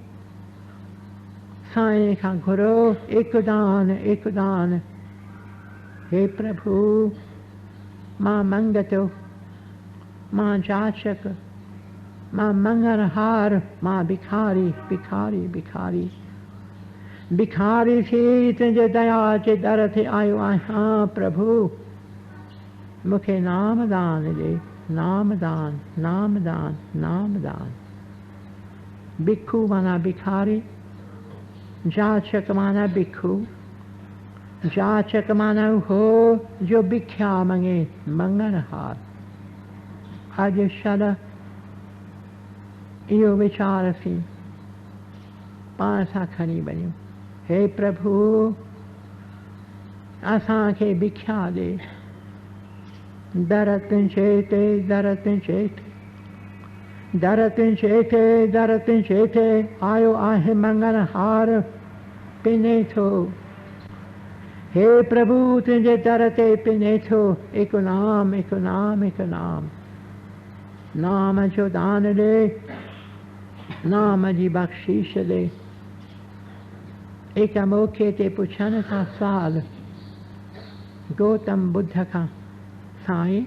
साईं खां घुरो हिकु दान, हिकु दान। हे प्रभु मां मंगतो, मां जाचक, मां मंगलहार, मां भिखारी भिखारी भिखारी भिखारी थी तुंहिंजे दया जे दर ते आयो आहियां। प्रभु मूंखे नाम दान ॾे, नाम दान, नाम दान, नाम दान। भिक्षु माना भिखारी, जाचक माना भिक्षु, जाचक माना हो जो भिक्षा मंगे, मंगलहार। अॼु शल इहो वीचारसीं, पाण सां खणी वञूं। हे प्रभु असांखे भिक्षा ॾे, दर तुंहिंजे ते, दर तुंहिंजे ते, दर तुंहिंजे ते, दर तुंहिंजे ते आयो आहे मंगलहार पिने थो। हे प्रभु तुंहिंजे दर ते पिने थो हिकु नाम, हिकु नाम, हिकु नाम। नाम जो दान ॾे, नाम जी बख़्शीश ॾे। हिकु मौक़े ते पुछनि था सुवाल गौतम बुद्ध खां, साईं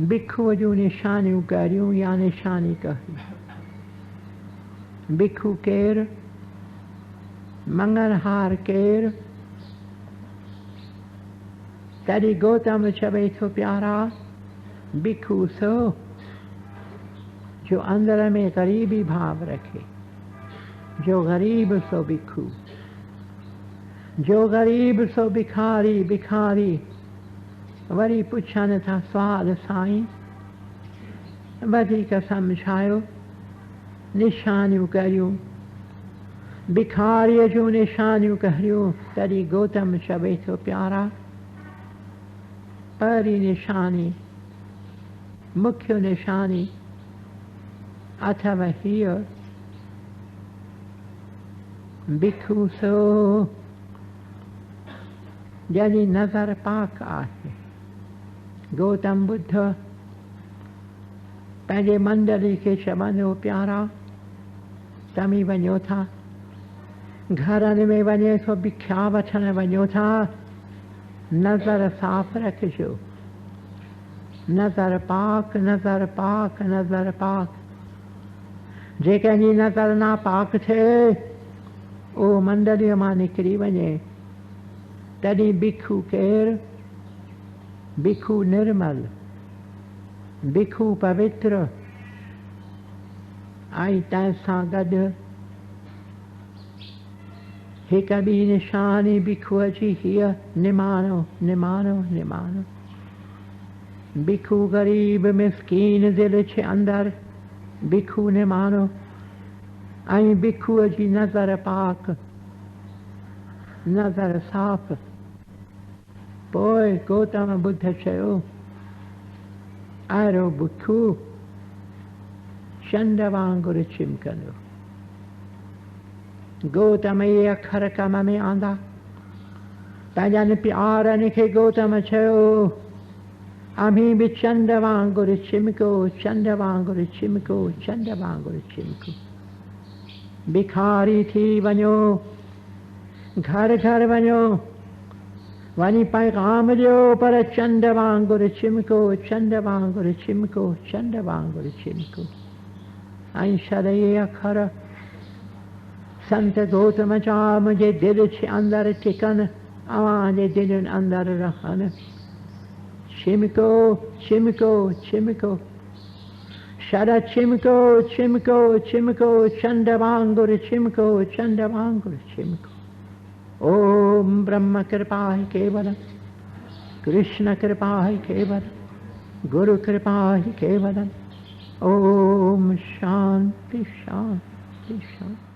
भिक्षुअ जूं निशानियूं करियूं या निशानी करियूं? भिक्षु केरु, मंगलहार केरु? तॾहिं गौतम चवे थो, प्यारा भिक्षु सो जो अंदर में ग़रीबी भाव रखे, जो ग़रीब सो भिक्षु, जो ग़रीब सो भिखारी भिखारी। वरी पुछनि था सुवाल, साईं वधीक सम्झायो, निशानियूं करियूं, भिखारीअ जूं निशानियूं करियूं। तॾहिं गौतम चवे थो, प्यारा पहिरीं निशानी, मुख्य निशानी अथव हीअ, भिक्षु सो जंहिंजी नज़र पाक आहे। गौतम बुद्ध पंहिंजे मंडली खे चवंदो, प्यारा तव्हीं वञो था, घरनि में वञे थो, भिक्षा वठणु वञो था, नज़र साफ़ रखिजो, नज़र पाक, नज़र पाक, नज़र पाक। जेकॾहिं नज़र नापाक थिए उहो मंडलीअ मां निकिरी वञे। तॾहिं भिक्षु केरु? भिक्षु निर्मल, भिक्षु पवित्र। ऐं तंहिं सां गॾु हे कभी निशानी भिखु जी हिया निमानो निमानो निमानो भिखु गरीब मिस्कीन दिल छे अंदर भिखु निमानो आई भिखु जी नजर पाक नजर साफ़ पोइ गौतम बुद्ध चयो आरो भिखु चंड वांगुरु चिमकंदो गौतम ये अखर कम में आंदा पंहिंजनि प्यारनि खे गौतम चयो अमी भी चंड वांगुरु चिमको चंड वांगुरु चिमको चंड वांगुरु चिमको भिखारी थी वञो घर घर वञो वञी पैगाम ॾियो पर चंड वांगुरु चिमको चंड वांगुरु चिमको चंड वांगुरु चिमको ऐं सदैव अखर संत गौतम चा मुझे दिल छे अंदर टिकन अवांजे दिलनि अंदर रहन चिमको चिमको चिमको शर चिमको चिमको चिमको चंड वांगुरु चिमको चंड वांगुरु चिमको ओम ब्रह्म कृपा ही केवल कृष्ण कृपा ही केवल गुरु कृपा ही केवल ओम शांति शांति शांति।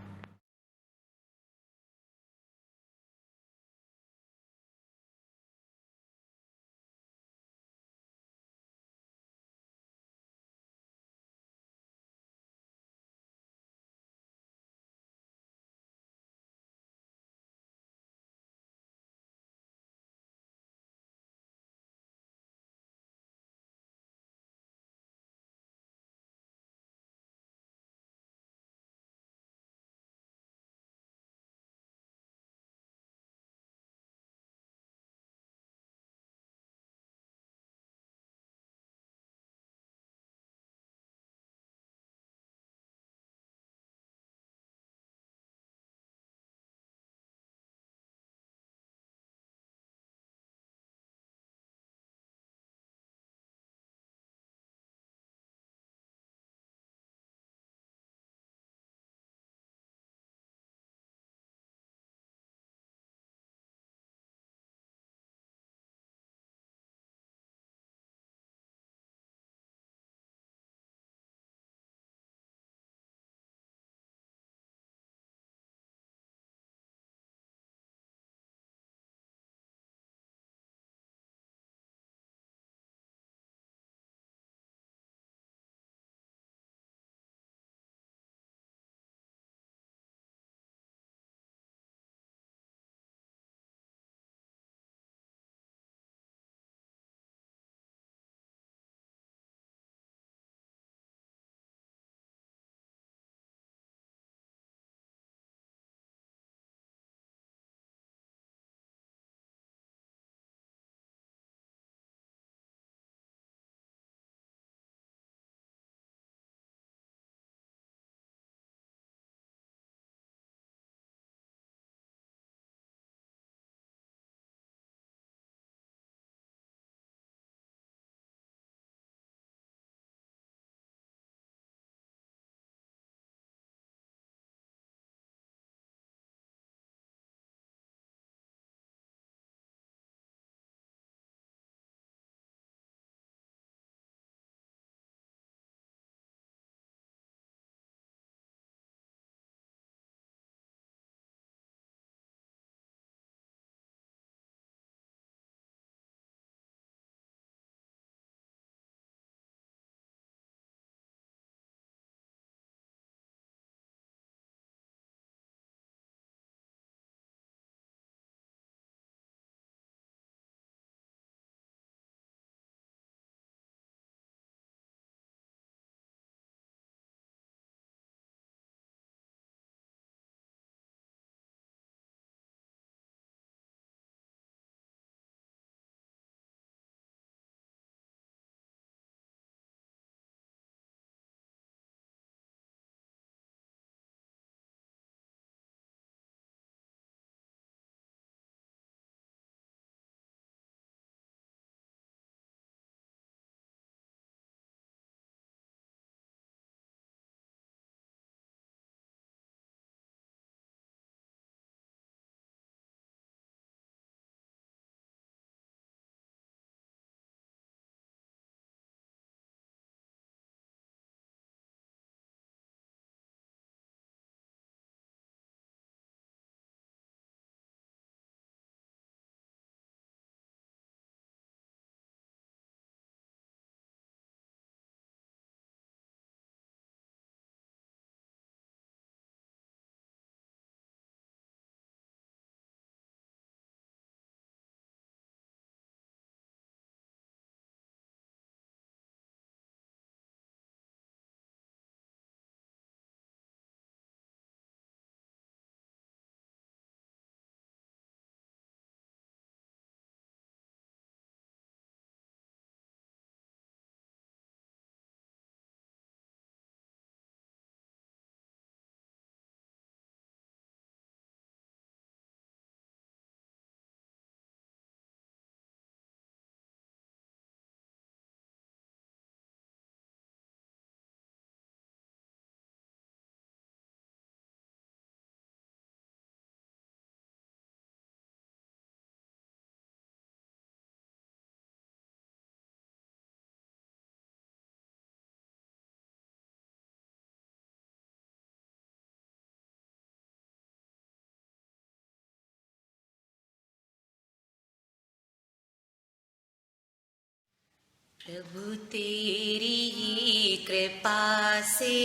प्रभु तेरी ही कृपा से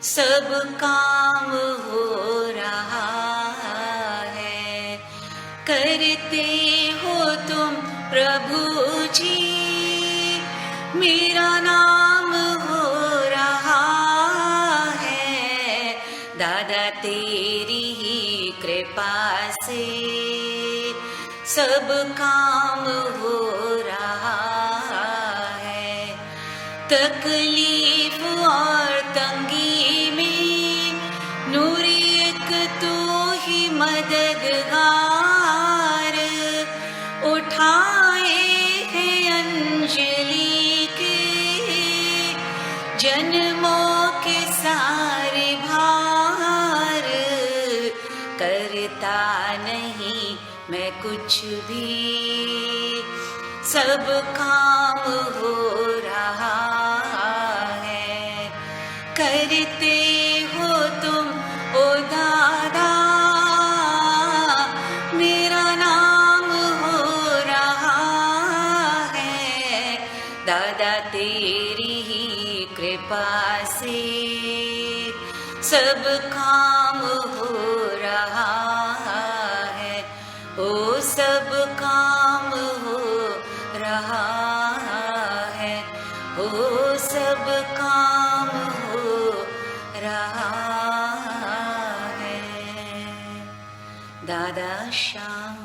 सब काम हो रहा है। करते हो तुम प्रभु जी, मेरा नाम हो रहा है। दादा तेरी ही कृपा से सब काम हो रहा है। तकलीफ और तंगी में नूरी एक तू ही मददगार, उठाए हैं अंजलि के जन्मों के सारे भार। करता नहीं मैं कुछ भी, सब काम हो रहा है। करते हो तुम ओ दादा, मेरा नाम हो रहा है। दादा तेरी ही कृपा से सब काम हो रहा है। ओ सब काम हो रहा है। ओ सब काम हो रहा है। दादा श्याम।